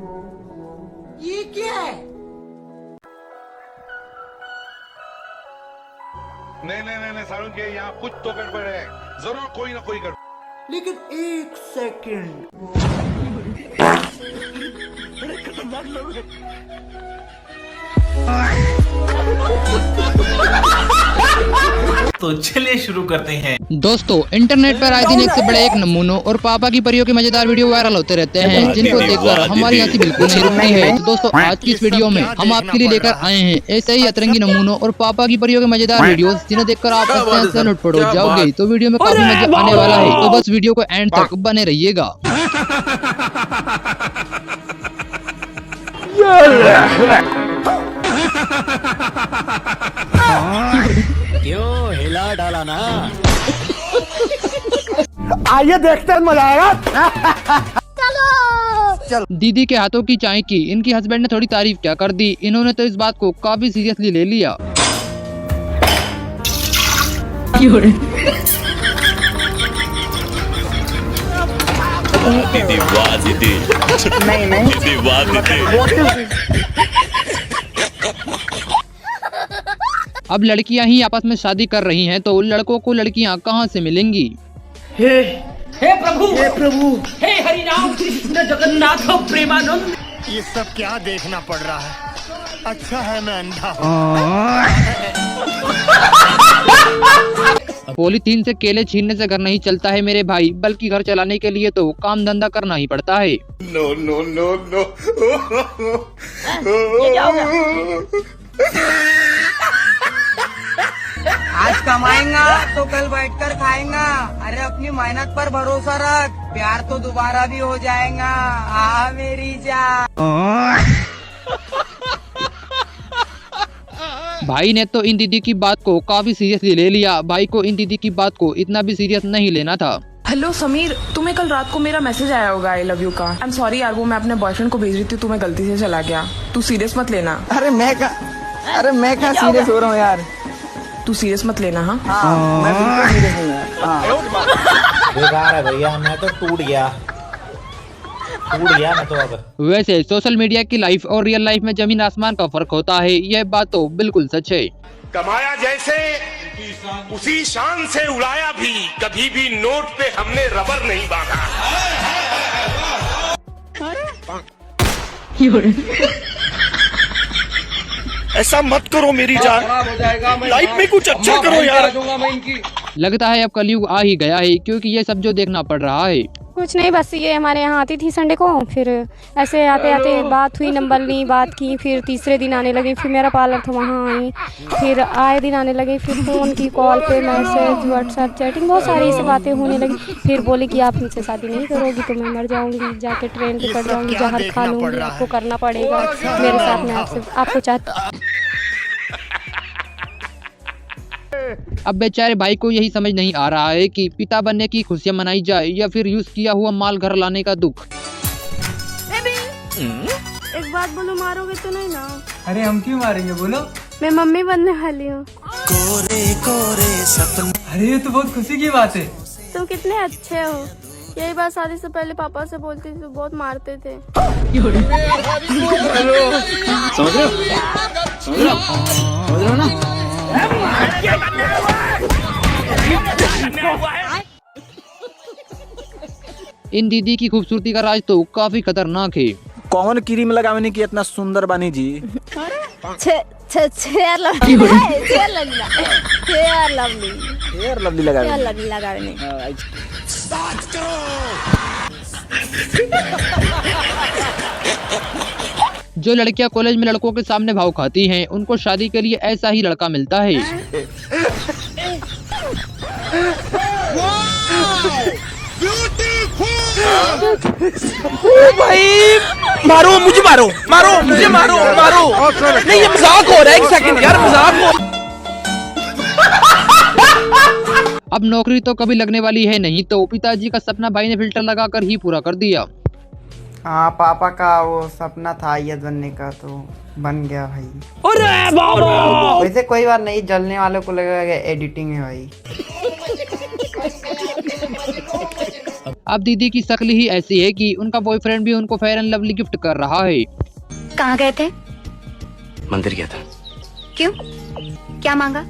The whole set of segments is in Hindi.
ये क्या है? नहीं सारुण के यहाँ कुछ तो गड़बड़ है, जरूर कोई ना कोई गड़बड़। लेकिन एक सेकंड, बड़े खतरनाक लोग हैं। तो चलिए शुरू करते हैं। दोस्तों, इंटरनेट पर आए दिन एक से बड़े एक नमूनों और पापा की परियों के मजेदार वीडियो वायरल होते रहते हैं, जिनको देखकर हमारी हंसी बिल्कुल नहीं रुकती है। तो दोस्तों, आज की इस वीडियो में हम आपके लिए लेकर आए हैं ऐसे ही अतरंगी नमूनों और पापा की परियों के मजेदार वीडियो, जिन्हें देखकर आप हंसते हंसते लुटपुट हो जाओगे। तो वीडियो में काफी मजा आने वाला है, तो बस वीडियो को एंड तक बने रहिएगा। क्यों हिला डाला ना? आइए देखते हैं, मजा आएगा। चलो। दीदी के हाथों की चाय की इनकी हस्बैंड ने थोड़ी तारीफ क्या कर दी, इन्होंने तो इस बात को काफी सीरियसली ले लिया। दीदी वाह दीदी, नहीं दीदी वाह दीदी। अब लड़कियां ही आपस में शादी कर रही हैं, तो लड़कों को लड़कियां कहां से मिलेंगी? हे प्रभु, हे प्रभु, हे हरि राम कृष्ण जगन्नाथ प्रेमानंद। ये सब क्या देखना पड़ रहा है? अच्छा है मैं अंधा हूँ। पॉलीथीन से केले छीनने से घर नहीं चलता है मेरे भाई, बल्कि घर चलाने के लिए तो काम धंधा करना ही पड़ता है। No no no no. आज कमाएगा तो कल बैठकर खाएगा। अरे अपनी मेहनत पर भरोसा रख, प्यार तो दोबारा भी हो जाएगा। आ मेरी जान। भाई ने तो इन दीदी की बात को काफी सीरियसली ले लिया। भाई को इन दीदी की बात को इतना भी सीरियस नहीं लेना था। हेलो समीर, तुम्हें कल रात को मेरा मैसेज आया होगा आई लव यू का। आई एम सॉरी यार, वो मैं अपने बॉयफ्रेंड को भेज रही थी, तुम्हें गलती से चला गया। तू सीरियस मत लेना। अरे मैं कहाँ सीरियस हो रहा हूँ यार। तू सीरियस मत लेना। हाँ मैं बिल्कुल सीरियस नहीं यार। बेकार है भैया, मैं तो टूट गया मैं तो। अब वैसे सोशल मीडिया की लाइफ और रियल लाइफ में जमीन आसमान का फर्क होता है, यह बात तो बिल्कुल सच है। कमाया जैसे उसी शान से उड़ाया भी, कभी भी नोट पे हमने रबर नहीं बांधा। ऐसा मत करो मेरी जान, लाइफ में कुछ अच्छा करो यार। लगता है अब कलयुग आ ही गया है, क्योंकि ये सब जो देखना पड़ रहा है। कुछ नहीं, बस ये हमारे यहाँ आती थी संडे को, फिर ऐसे आते आते बात हुई, नंबर ली, बात की, फिर तीसरे दिन आने लगे, फिर मेरा पार्लर था वहाँ आई, फिर आए दिन आने लगे, फिर फ़ोन की, कॉल पे मैसेज, व्हाट्सएप चैटिंग, बहुत सारी ऐसी बातें होने लगी। फिर बोले कि आप मुझसे शादी नहीं करोगी तो मैं मर जाऊँगी, जाके ट्रेन पे पड़ जाऊँगी, जहर खा लूँगी, आपको करना पड़ेगा मेरे साथ में, आपको चाहता। अब बेचारे भाई को यही समझ नहीं आ रहा है कि पिता बनने की खुशियां मनाई जाए या फिर यूज किया हुआ माल घर लाने का दुख। एक बात बोलो, मारोगे तो नहीं ना? अरे हम क्यों मारेंगे, बोलो। मैं मम्मी बनने वाली हूँ। अरे ये तो बहुत खुशी की बात है। तुम कितने अच्छे हो। यही बात शादी से पहले पापा से बोलती थी, तो बहुत मारते थे। समझ रहे हो ना? इन दीदी की खूबसूरती का राज तो काफी खतरनाक है। कौन क्रीम लगाने की इतना सुंदर बानी जी? हेयर लवली लगाने। जो लड़कियां कॉलेज में लड़कों के सामने भाव खाती हैं, उनको शादी के लिए ऐसा ही लड़का मिलता है। भाई मारो मुझे, मारो मुझे, मारो नहीं, ये मजाक हो रहा है। एक सेकंड यार, मजाक हो। अब नौकरी तो कभी लगने वाली है नहीं, तो पिताजी का सपना भाई ने फिल्टर लगाकर ही पूरा कर दिया। हाँ, पापा का वो सपना था आईएएस बनने का, तो बन गया भाई। अरे बाबा, वैसे कोई बात नहीं, जलने वालों को लगेगा एडिटिंग है भाई। अब दीदी की शक्ल ही ऐसी है कि उनका बॉयफ्रेंड भी उनको फेयर एंड लवली गिफ्ट कर रहा है। कहाँ गए थे? मंदिर गया था। क्यों? क्या मांगा?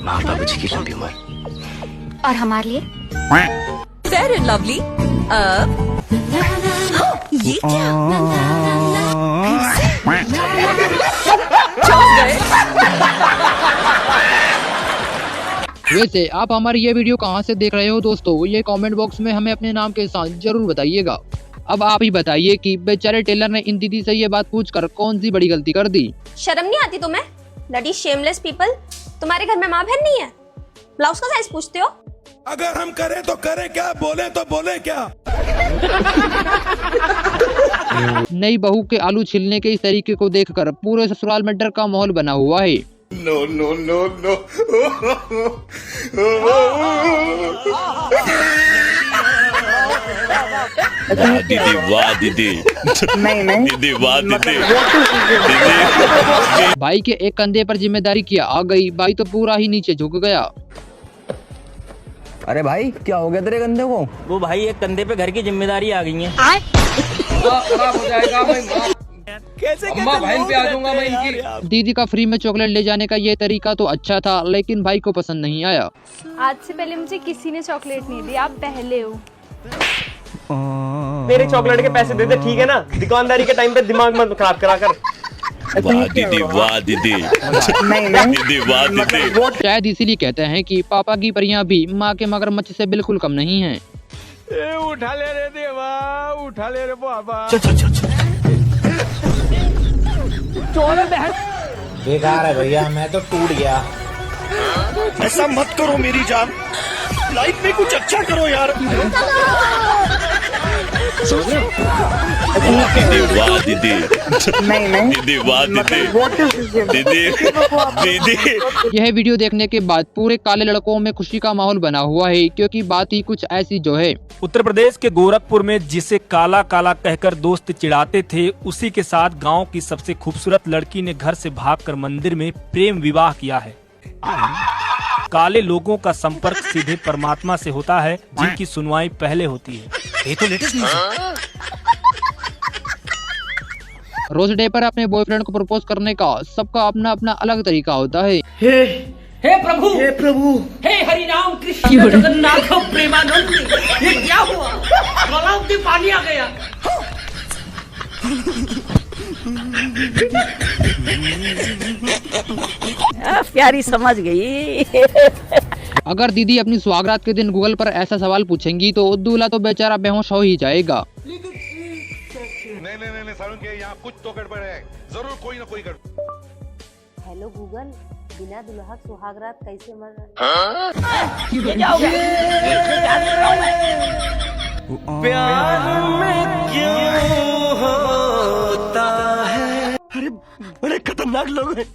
माँ बाबू जी की लंबी उम्र। और हमारे लिए? Fair and lovely. ये क्या? वैसे आप हमारी ये वीडियो कहाँ से देख रहे हो दोस्तों, ये कमेंट बॉक्स में हमें अपने नाम के साथ जरूर बताइएगा। अब आप ही बताइए कि बेचारे टेलर ने इन दीदी से ये बात पूछकर कौन सी बड़ी गलती कर दी। शर्म नहीं आती तुम्हें? Bloody shameless people. तुम्हारे घर में माँ बहन नहीं है? ब्लाउज का साइज पूछते हो? अगर हम करें तो करें क्या, बोले तो बोले क्या। नई बहू के आलू छिलने के इस तरीके को देखकर पूरे ससुराल में डर का माहौल बना हुआ है। No no no no. दीदी वाह दीदी। नहीं दीदी वाह दीदी। दीदी भाई के एक कंधे पर जिम्मेदारी क्या आ गई, भाई तो पूरा ही नीचे झुक गया। अरे भाई क्या हो गया तेरे कंधे को? वो भाई एक कंधे पे घर की जिम्मेदारी आ गई है। खराब हो जाएगा भाई। कैसे अम्मा बहन पे आ जाऊंगा मैं इनकी। दीदी का फ्री में चॉकलेट ले जाने का ये तरीका तो अच्छा था, लेकिन भाई को पसंद नहीं आया। आज से पहले मुझे किसी ने चॉकलेट नहीं दी, आप पहले हो। मेरे चॉकलेट के पैसे दे दे, ठीक है ना? दुकानदारी के टाइम पे दिमाग मत खराब करा कर। वाह दीदी वाह दीदी। दीदी वाह दीदी। शायद इसीलिए कहते हैं कि पापा की परियां भी माँ के मगरमच्छ से बिल्कुल कम नहीं हैं। उठा ले रे देवा, उठा ले रे बाबा। बेकार है भैया, मैं तो टूट गया। ऐसा मत करो मेरी जान, लाइफ में कुछ अच्छा करो यार। दीदी वाह दीदी। दीदी वाह दीदी। दीदी दीदी। यह वीडियो देखने के बाद पूरे काले लड़कों में खुशी का माहौल बना हुआ है, क्योंकि बात ही कुछ ऐसी जो है। उत्तर प्रदेश के गोरखपुर में जिसे काला काला कहकर दोस्त चिढ़ाते थे, उसी के साथ गांव की सबसे खूबसूरत लड़की ने घर से भागकर मंदिर में प्रेम विवाह किया है। काले लोगों का संपर्क सीधे परमात्मा से होता है, जिनकी सुनवाई पहले होती है। ये तो लेटेस्ट न्यूज़ है। रोज डे पर अपने बॉयफ्रेंड को प्रपोज करने का सबका अपना अपना अलग तरीका होता है। हे प्रभु, हे प्रभु, हे हरि राम कृष्ण जगन्नाथ प्रेमानंद, ये क्या हुआ? गलाव में पानी आ गया। प्यारी समझ गई। अगर दीदी अपनी सुहागरात के दिन गूगल पर ऐसा सवाल पूछेंगी तो दूल्हा तो बेचारा बेहोश हो ही जाएगा। नहीं सारुण के यहाँ कुछ तो गड़बड़ है, जरूर कोई ना कोई गड़बड़। हेलो गूगल, बिना दुल्हा सुहागरात कैसे मर प्यार में क्यों होता है? अरे बड़े खतरनाक लोग हैं।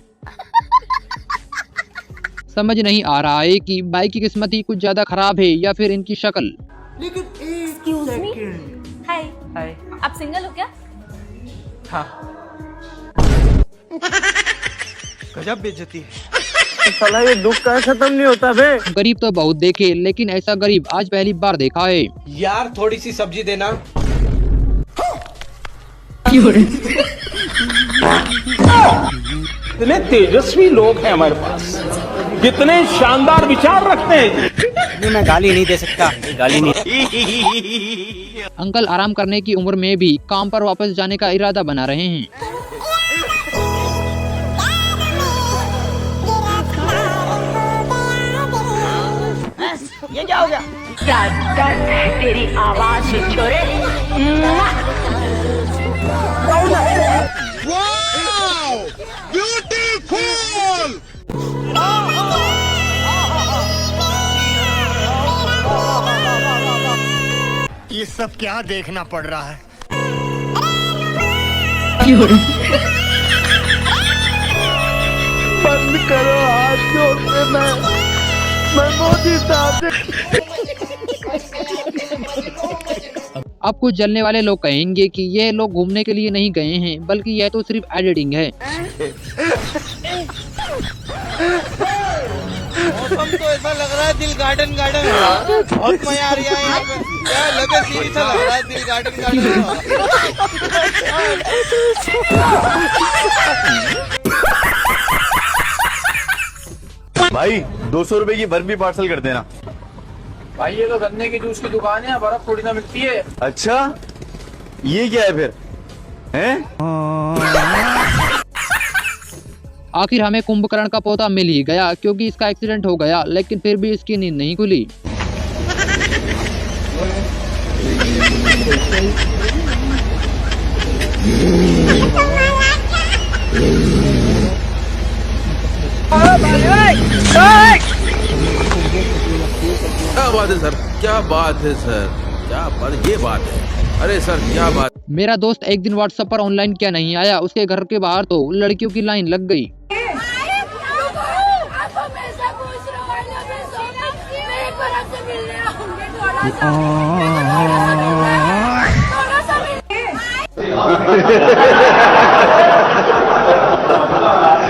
समझ नहीं आ रहा है कि भाई की किस्मत ही कुछ ज्यादा खराब है या फिर इनकी शक्ल। हाय, आप सिंगल हो क्या? गजब बेइज्जती है। साला ये दुख का खत्म नहीं होता बे। गरीब तो बहुत देखे, लेकिन ऐसा गरीब आज पहली बार देखा है। यार थोड़ी सी सब्जी देना। इतने तेजस्वी लोग हैं हमारे पास, कितने शानदार विचार रखते हैं। मैं गाली नहीं दे सकता, गाली नहीं। अंकल आराम करने की उम्र में भी काम पर वापस जाने का इरादा बना रहे हैं। ये क्या हो गया? तेरी आवाज छोरे। ब्यूटीफुल। ये सब क्या देखना पड़ रहा है? बंद करो हाथ जोड़ते, मैं मोदी साहब से। अब कुछ जलने वाले लोग कहेंगे कि ये लोग घूमने के लिए नहीं गए हैं, बल्कि यह तो सिर्फ एडिटिंग है। मौसम तो ऐसा लग रहा है दिल गार्डन गार्डन। बहुत मजा आ रहा है यहाँ पे। लगे सीन सा लग रहा है, दिल गार्डन भाई 200 रुपए की बर्फ भी पार्सल कर देना। भाई ये तो गन्ने की जूस की दुकान है, बर्फ थोड़ी ना मिलती है। अच्छा ये क्या है फिर हैं? आखिर हमें कुंभकर्ण का पोता मिल ही गया, क्योंकि इसका एक्सीडेंट हो गया, लेकिन फिर भी इसकी नींद नहीं खुली। क्या बात है सर, क्या बात है सर, क्या बात, ये बात है। अरे सर क्या बात। मेरा दोस्त एक दिन व्हाट्सएप पर ऑनलाइन क्या नहीं आया, उसके घर के बाहर तो लड़कियों की लाइन लग गई।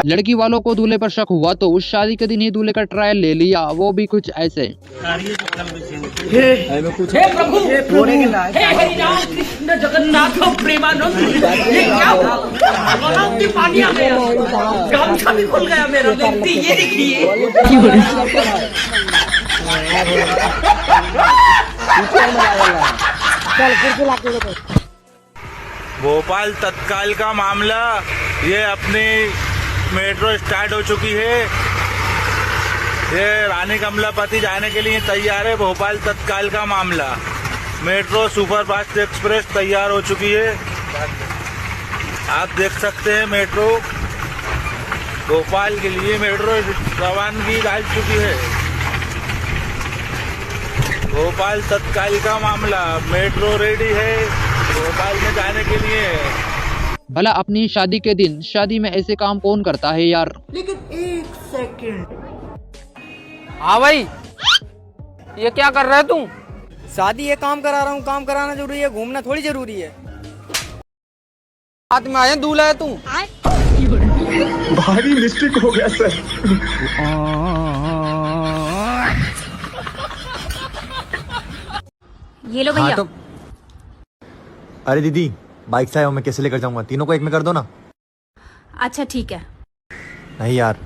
लड़की वालों को दूल्हे पर शक हुआ तो उस शादी के दिन ही दूल्हे का ट्रायल ले लिया, वो भी कुछ ऐसे। हे प्रभु, हे हरि राम कृष्ण जगन्नाथ प्रेमानंद, ये क्या हुआ? गलाव में पानी आ गया, गामछा भी खुल गया मेरा। देखती ये देखिए। भोपाल तत्काल का मामला, ये अपनी मेट्रो स्टार्ट हो चुकी है। ये रानी कमलापति जाने के लिए तैयार है। भोपाल तत्काल का मामला, मेट्रो सुपरफास्ट एक्सप्रेस तैयार हो चुकी है। आप देख सकते हैं मेट्रो भोपाल के लिए मेट्रो रवानगी डाल चुकी है। भोपाल तत्काल का मामला, मेट्रो रेडी है भोपाल में जाने के लिए। भला अपनी शादी के दिन शादी में ऐसे काम कौन करता है यार। लेकिन एक सेकंड, हाँ भाई ये क्या कर रहा है तू? शादी ये काम करा रहा हूँ। काम कराना जरूरी है, घूमना थोड़ी जरूरी है। हाथ में आया दूल्हा है तू। भारी मिस्टेक हो गया सर। ये लो भैया। अरे दीदी बाइक से आया हूँ मैं, कैसे लेकर जाऊंगा? तीनों को एक में कर दो ना। अच्छा ठीक है। नहीं यार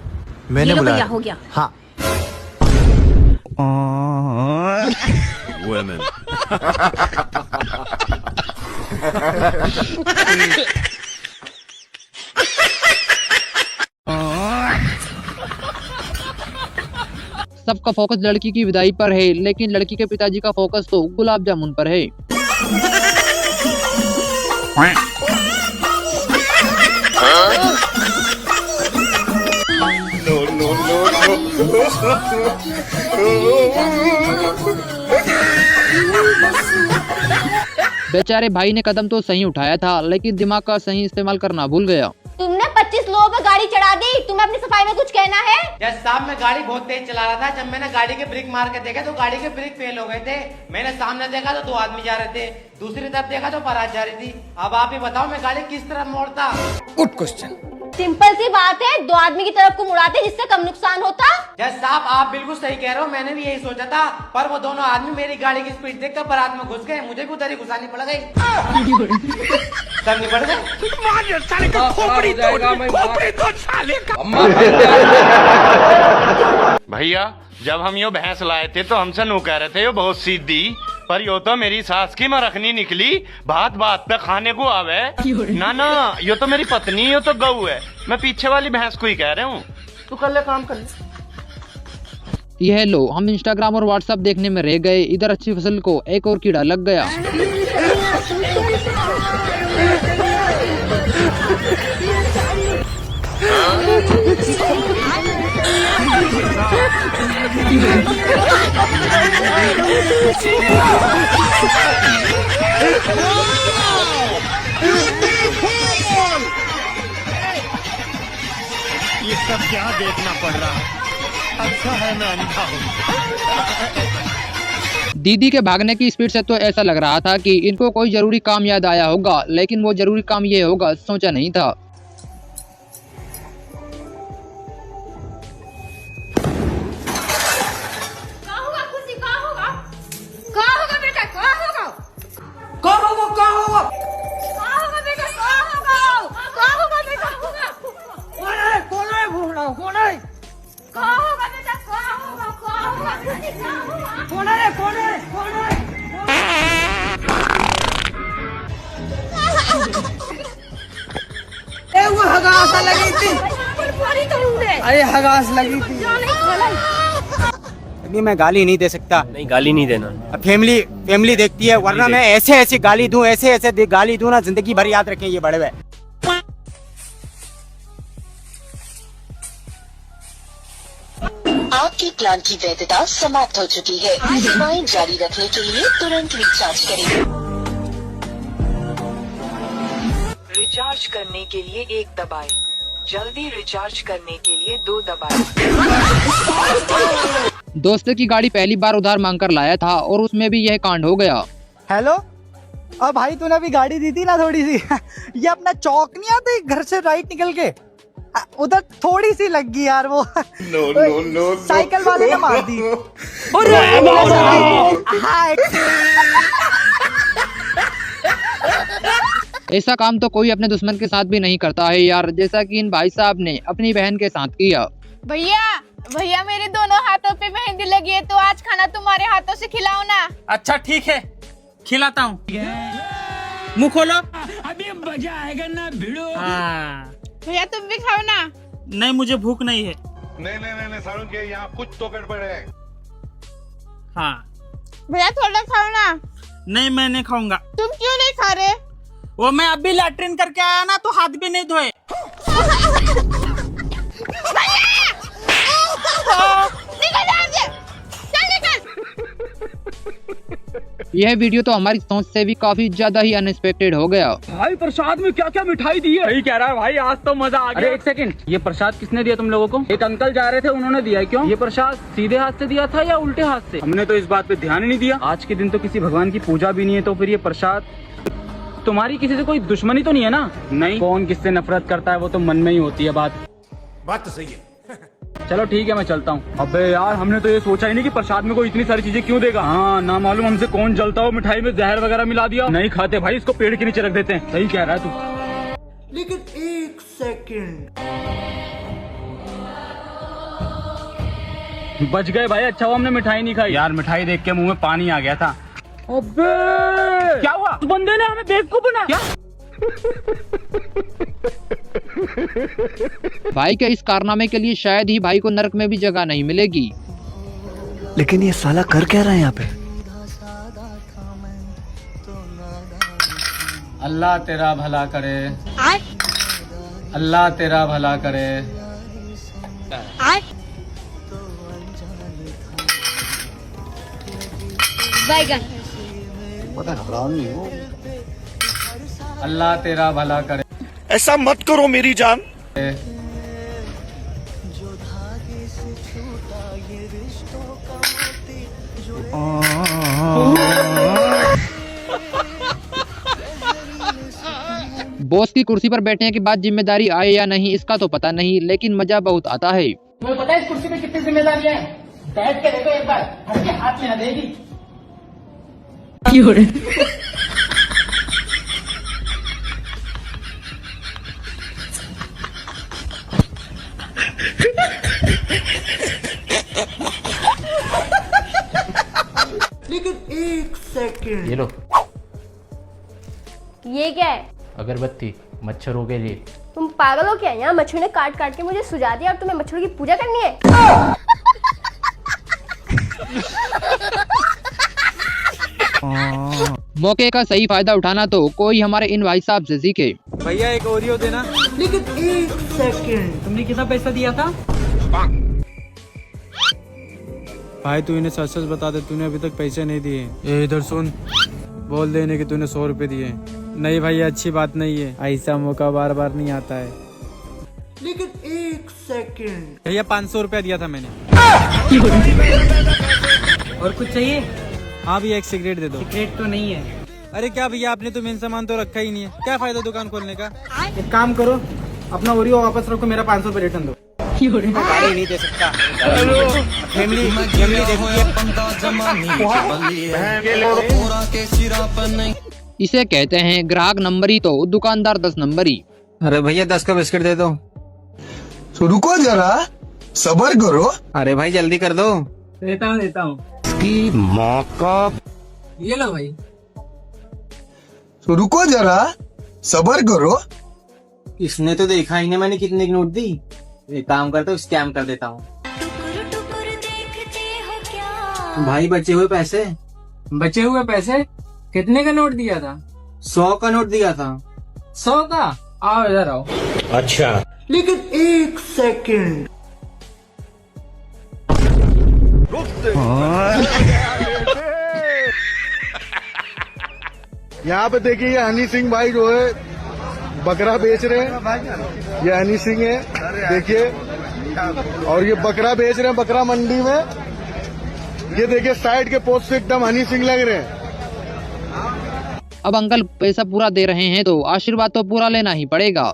मैंने बुलाया। भैया हो गया। हाँ Women. सबका फोकस लड़की की विदाई पर है, लेकिन लड़की के पिताजी का फोकस तो गुलाब जामुन पर है। बेचारे भाई ने कदम तो सही उठाया था, लेकिन दिमाग का सही इस्तेमाल करना भूल गया। तुमने 25 लोगों पर गाड़ी चढ़ा दी। तुम्हें अपनी सफाई में कुछ कहना है? जज साहब मैं गाड़ी बहुत तेज चला रहा था। जब मैंने गाड़ी के ब्रेक मार के देखे तो गाड़ी के ब्रेक फेल हो गए थे। मैंने सामने देखा तो 2 आदमी जा रहे थे, दूसरी तरफ देखा तो बारात जा रही थी। अब आप ही बताओ मैं गाड़ी किस तरफ मोड़ता? Good question. सिंपल सी बात है, 2 आदमी की तरफ को मुड़ाते जिससे कम नुकसान होता। जज साहब आप बिल्कुल सही कह रहे हो, मैंने भी यही सोचा था। पर वो दोनों आदमी मेरी गाड़ी की स्पीड देखकर बारात में घुस गए, मुझे भी उधर ही घुसानी पड़ गई। सब निपट गए। भैया जब हम यो भैंस लाए थे तो हमसे नु कह रहे थे यो बहुत सीधी, पर यो तो मेरी सास की मरखनी निकली। बात बात पे खाने को आवे। ना ना यो तो मेरी पत्नी, यो तो गऊ है। मैं पीछे वाली भैंस को ही कह रहा हूँ। तू कर ले काम कर ले। यह लो, हम इंस्टाग्राम और व्हाट्सएप देखने में रह गए, इधर अच्छी फसल को एक और कीड़ा लग गया। ये सब क्या देखना पड़ रहा है? अच्छा है मैं अंधा हूँ। दीदी के भागने की स्पीड से तो ऐसा लग रहा था कि इनको कोई जरूरी काम याद आया होगा, लेकिन वो जरूरी काम ये होगा सोचा नहीं था। कहाँ होगा बेटा, कहाँ लगी थी, अरे हगास लगी थी। अभी मैं गाली नहीं दे सकता। नहीं, गाली नहीं देना। फैमिली देखती है, वरना मैं ऐसे गाली दूं, ऐसे गाली दूं ना, जिंदगी भर याद रखें ये बड़े हुए। आपके प्लान की वैधता समाप्त हो चुकी है। सेवाएं जारी रखने के लिए तुरंत रिचार्ज करें। रिचार्ज करने के लिए 1 दबाएं, जल्दी रिचार्ज करने के लिए 2 दबाएं। दोस्त की गाड़ी पहली बार उधार मांगकर लाया था और उसमें भी यह कांड हो गया। हेलो, अब भाई तूने अभी गाड़ी दी थी ना थोड़ी सी, ये अपना चौक नहीं आता घर से राइट निकल के, उधर थोड़ी सी लग गई यार वो। नो साइकिल वाले ने मार दी। ऐसा काम तो कोई अपने दुश्मन के साथ भी नहीं करता है यार, जैसा कि इन भाई साहब ने अपनी बहन के साथ किया। भैया मेरे दोनों हाथों पे मेहंदी लगी है, तो आज खाना तुम्हारे हाथों से खिलाओ ना। अच्छा ठीक है, खिलाता हूँ। मुँह खोलो। अभी मजा आएगा ना भिड़ो। भैया तुम भी खाओ ना। नहीं, मुझे भूख नहीं है। नहीं सारुण के यहाँ कुछ तो गड़बड़ है। हाँ भैया थोड़ा खाओ ना। नहीं, मैं नहीं खाऊंगा। तुम क्यों नहीं खा रहे? वो मैं अभी लैट्रिन करके आया ना, तो हाथ भी नहीं धोए। यह वीडियो तो हमारी सोच से भी काफी ज्यादा ही अनएक्सपेक्टेड हो गया। भाई प्रसाद में क्या क्या मिठाई दी है? सही कह रहा है भाई, आज तो मजा आ गया। अरे एक सेकंड, ये प्रसाद किसने दिया तुम लोगों को? एक अंकल जा रहे थे, उन्होंने दिया है। क्यों? ये प्रसाद सीधे हाथ से दिया था या उल्टे हाथ से? हमने तो इस बात पे ध्यान ही नहीं दिया। आज के दिन तो किसी भगवान की पूजा भी नहीं है, तो फिर ये प्रसाद। तुम्हारी किसी से कोई दुश्मनी तो नहीं है ना? नहीं, कौन किससे नफरत करता है वो तो मन में ही होती है बात तो सही है। चलो ठीक है, मैं चलता हूँ। अबे यार, हमने तो ये सोचा ही नहीं कि प्रसाद में कोई इतनी सारी चीजें क्यों देगा। हाँ, ना मालूम हमसे कौन जलता हो, मिठाई में जहर वगैरह मिला दिया। नहीं खाते भाई, इसको पेड़ के नीचे रख देते हैं। सही कह रहा है तू। लेकिन 1 सेकंड, बच गए भाई, अच्छा हुआ हमने मिठाई नहीं खाई। यार मिठाई देख के मुंह में पानी आ गया था। अबे क्या हुआ? उस बंदे ने हमें बेवकूफ बना क्या? भाई के इस कारनामे के लिए शायद ही भाई को नरक में भी जगह नहीं मिलेगी। लेकिन ये साला कर क्या रहा है यहाँ पे? अल्लाह तेरा भला करे। अल्लाह तेरा भला करे। अल्लाह तेरा भला करे। ऐसा मत करो मेरी जान। बॉस की कुर्सी पर बैठने के बाद जिम्मेदारी आए या नहीं इसका तो पता नहीं, लेकिन मजा बहुत आता है। तुम्हें पता है इस कुर्सी पे कितनी जिम्मेदारियां हैं? बैठ के देखो एक बार, हर के हाथ में आ जाएगी। लेकिन 1 सेकंड, ये लो ये क्या है? अगरबत्ती, मच्छरों के लिए। तुम पागल हो क्या? यहाँ मच्छर ने काट काट के मुझे सुझा दिया और तुम्हें मच्छरों की पूजा करनी है? मौके का सही फायदा उठाना तो कोई हमारे इन भाई साहब से सीखे। भैया एक ओरियो देना। लेकिन 1 सेकंड, तुमने कितना पैसा दिया था? भाई तू इन्हें सच सच बता दे, तूने अभी तक पैसे नहीं दिए। ये इधर सुन, बोल देने कि तूने 100 रुपए दिए। नहीं भाई, अच्छी बात नहीं है, ऐसा मौका बार बार नहीं आता है। लेकिन 1 सेकंड, भैया 500 रुपया दिया था मैंने। और कुछ चाहिए? हाँ भैया, एक सिगरेट दे दो। सिगरेट तो नहीं है। अरे क्या भैया, आपने तो मेन सामान तो रखा ही नहीं है, क्या फायदा दुकान खोलने का? एक काम करो, अपना ओरियो वापस रखो, मेरा 500 रुपए रिटर्न दो। गाड़ी नहीं दे सकता। फैमिली इसे कहते हैं ग्राहक नंबरी तो दुकानदार 10 नंबरी। अरे भैया 10 का बिस्किट दे दो। तो रुको जरा, सब्र करो। अरे भाई जल्दी कर दो। देता हूँ। इसकी माँ का। ये लो भाई। तो रुको जरा, सब्र करो। इसने तो देखा ही नहीं मैंने कितने की नोट दी। एक काम करता हूँ, स्कैम कर देता हूँ। भाई बचे हुए पैसे। बचे हुए पैसे कितने का नोट दिया था? 100 का नोट दिया था। 100 का? आओ इधर आओ। अच्छा, लेकिन 1 सेकंड। यहाँ पे देखिए ये हनी सिंह भाई जो है बकरा बेच रहे हैं। ये हनी सिंह है, देखिए, और ये बकरा बेच रहे हैं बकरा मंडी में। ये देखिए साइड के पोस्ट से एकदम हनी सिंह लग रहे हैं। अब अंकल पैसा पूरा दे रहे हैं तो आशीर्वाद तो पूरा लेना ही पड़ेगा।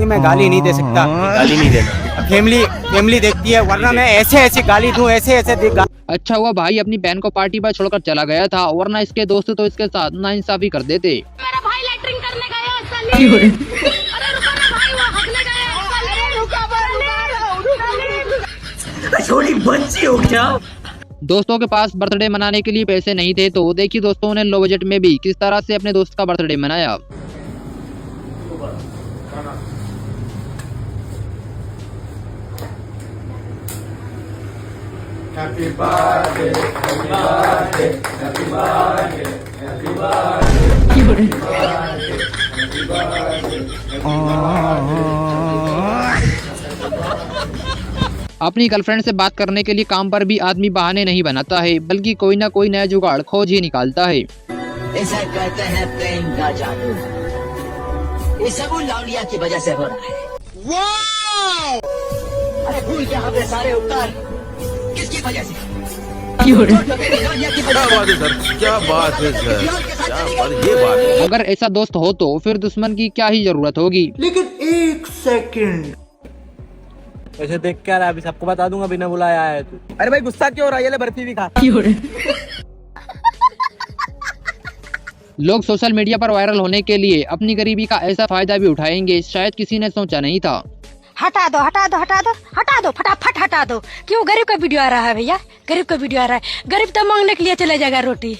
मैं गाली नहीं दे सकता। गाली नहीं देना। फैमिली देखती है, वरना मैं ऐसे गाली दूं, ऐसे अच्छा हुआ भाई अपनी बहन को पार्टी पर छोड़कर चला गया था, वरना इसके दोस्त तो इसके साथ नाइंसाफी कर देते। मेरा भाई लैट्रिन करने गया साली। अरे रुको ना भाई, वो हगने गया साली। रुको छोटी बच्ची हो क्या? दोस्तों के पास बर्थडे मनाने के लिए पैसे नहीं थे तो देखिए दोस्तों ने लो बजट में भी किस तरह से अपने दोस्त का बर्थडे मनाया। Happy birthday, happy birthday, happy birthday, happy birthday. अपनी गर्लफ्रेंड से बात करने के लिए काम पर भी आदमी बहाने नहीं बनाता है, बल्कि कोई ना कोई नया जुगाड़ खोज ही निकालता है। इसे कहते हैं प्रेम का जादू। ये सब उन लौंडिया की वजह से हो रहा है। अरे भूल के यहाँ पे सारे उपकार किसकी वजह से? क्या बात है सर, क्या बात है सर, क्या बात है, ये बात है। अगर ऐसा दोस्त हो तो फिर दुश्मन की क्या ही जरूरत होगी। लेकिन 1 सेकंड। ऐसे देख कर अभी सबको बता दूंगा बिना बुलाया आया तू। अरे भाई गुस्सा क्यों हो रहा है? ये ले बर्फी भी खा। लोग सोशल मीडिया पर वायरल होने के लिए अपनी गरीबी का ऐसा फायदा भी उठाएंगे, शायद किसी ने सोचा नहीं था। हटा दो हटा दो हटा दो हटा दो, फटाफट हटा दो। क्यों? गरीब का वीडियो आ रहा है भैया, गरीब का वीडियो आ रहा है। गरीब तो मांगने के लिए चले जाएगा रोटी।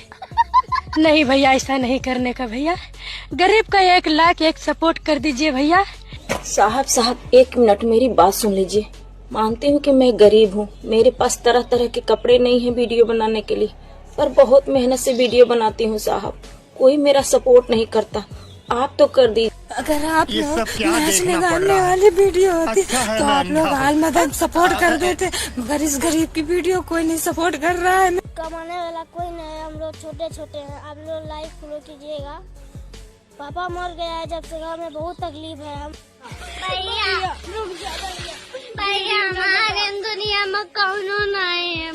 नहीं भैया, ऐसा नहीं करने का भैया। गरीब का 1 लाख 1 सपोर्ट कर दीजिए भैया। साहब 1 मिनट मेरी बात सुन लीजिए। मानती हूँ कि मैं गरीब हूँ, मेरे पास तरह तरह के कपड़े नहीं है वीडियो बनाने के लिए, पर बहुत मेहनत से वीडियो बनाती हूँ साहब। कोई मेरा सपोर्ट नहीं करता, आप तो कर दीजिए। अगर आप लोग नाचने गाने वाली वीडियो होती तो आप लोग हाल मदद सपोर्ट कर देते, मगर इस गरीब की वीडियो कोई नहीं सपोर्ट कर रहा है। कमाने वाला कोई नहीं है, हम लोग छोटे हैं। आप लोग लाइक फॉलो कीजिएगा। पापा मर गया है जब से, गाँव में बहुत तकलीफ है। हम भैया हमारे दुनिया में कौन नहीं है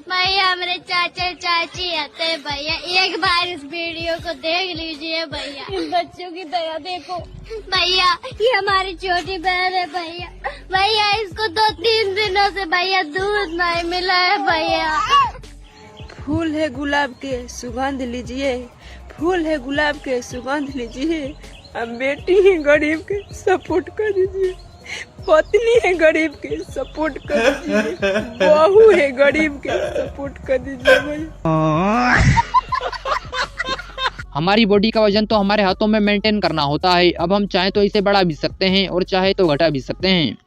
भैया मेरे चाचा चाची आते हैं भैया। एक बार इस वीडियो को देख लीजिए भैया, इन बच्चों की दया देखो भैया। ये हमारी छोटी बहन है भैया इसको 2-3 दिनों से भैया दूध नहीं मिला है भैया। फूल है गुलाब के सुगंध लीजिए, फूल है गुलाब के सुगंध लीजिए। अब बेटी है गरीब के सपोर्ट कर दीजिए, पत्नी है गरीब के सपोर्ट कर दीजिए, बहू है गरीब के सपोर्ट कर दीजिए भैया। हमारी बॉडी का वजन तो हमारे हाथों में मेंटेन करना होता है। अब हम चाहे तो इसे बढ़ा भी सकते हैं और चाहे तो घटा भी सकते हैं।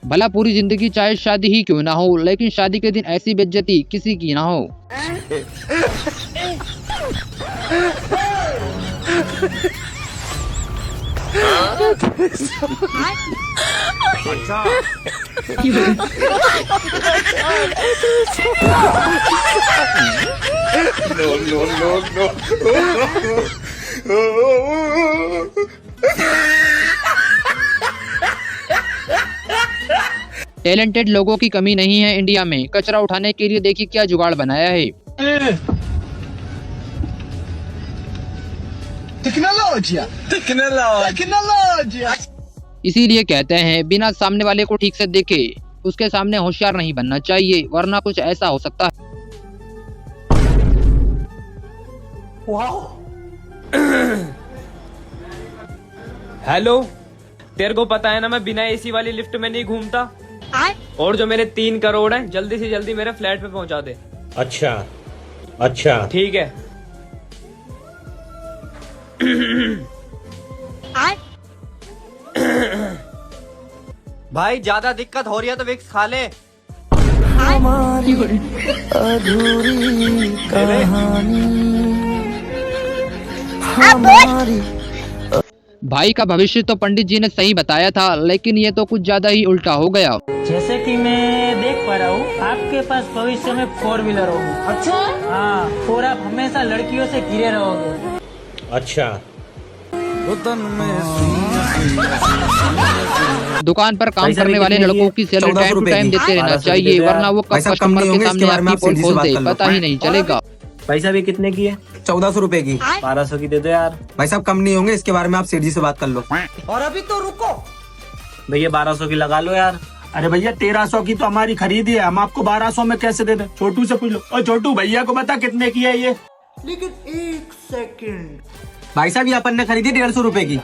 भला पूरी जिंदगी चाहे शादी ही क्यों ना हो, लेकिन शादी के दिन ऐसी बेइज्जती किसी की ना हो। टैलेंटेड लोगों की कमी नहीं है इंडिया में। कचरा उठाने के लिए देखिए क्या जुगाड़ बनाया है। टेक्नोलॉजिया। इसीलिए कहते हैं बिना सामने वाले को ठीक से देखे उसके सामने होशियार नहीं बनना चाहिए, वरना कुछ ऐसा हो सकता है। हेलो, तेरे को पता है ना मैं बिना एसी वाली लिफ्ट में नहीं घूमता। और जो मेरे 3 करोड़ हैं जल्दी से जल्दी मेरे फ्लैट पे पहुंचा दे। अच्छा अच्छा ठीक है। भाई ज्यादा दिक्कत हो रही है तो विक्स खा ले। अधूरी कहानी हमारी। भाई का भविष्य तो पंडित जी ने सही बताया था, लेकिन ये तो कुछ ज्यादा ही उल्टा हो गया। जैसे कि मैं देख पा रहा हूँ आपके पास भविष्य में 4 व्हीलर होगी। अच्छा? हाँ, और आप हमेशा लड़कियों से घिरे रहोगे। अच्छा। दुकान पर काम करने वाले लड़कों की सैलरी टाइम टू टाइम देते रहना चाहिए, वरना वो कब कस्टमर के सामने आपकी पोल खोल दे पता ही नहीं चलेगा। भाई साहब ये कितने की है? 1400 रुपए की। 1200 की दे दो यार। भाई साहब कम नहीं होंगे, इसके बारे में आप सेठ जी से बात कर लो। और अभी तो रुको भैया, 1200 की लगा लो यार। अरे भैया 1300 की तो हमारी खरीदी है, हम आपको 1200 में कैसे दे दें? छोटू से पूछ लो। और छोटू भैया को बता कितने की है ये? लेकिन 1 सेकंड भाई साहब ये अपन ने खरीदी 150 रुपए की। अब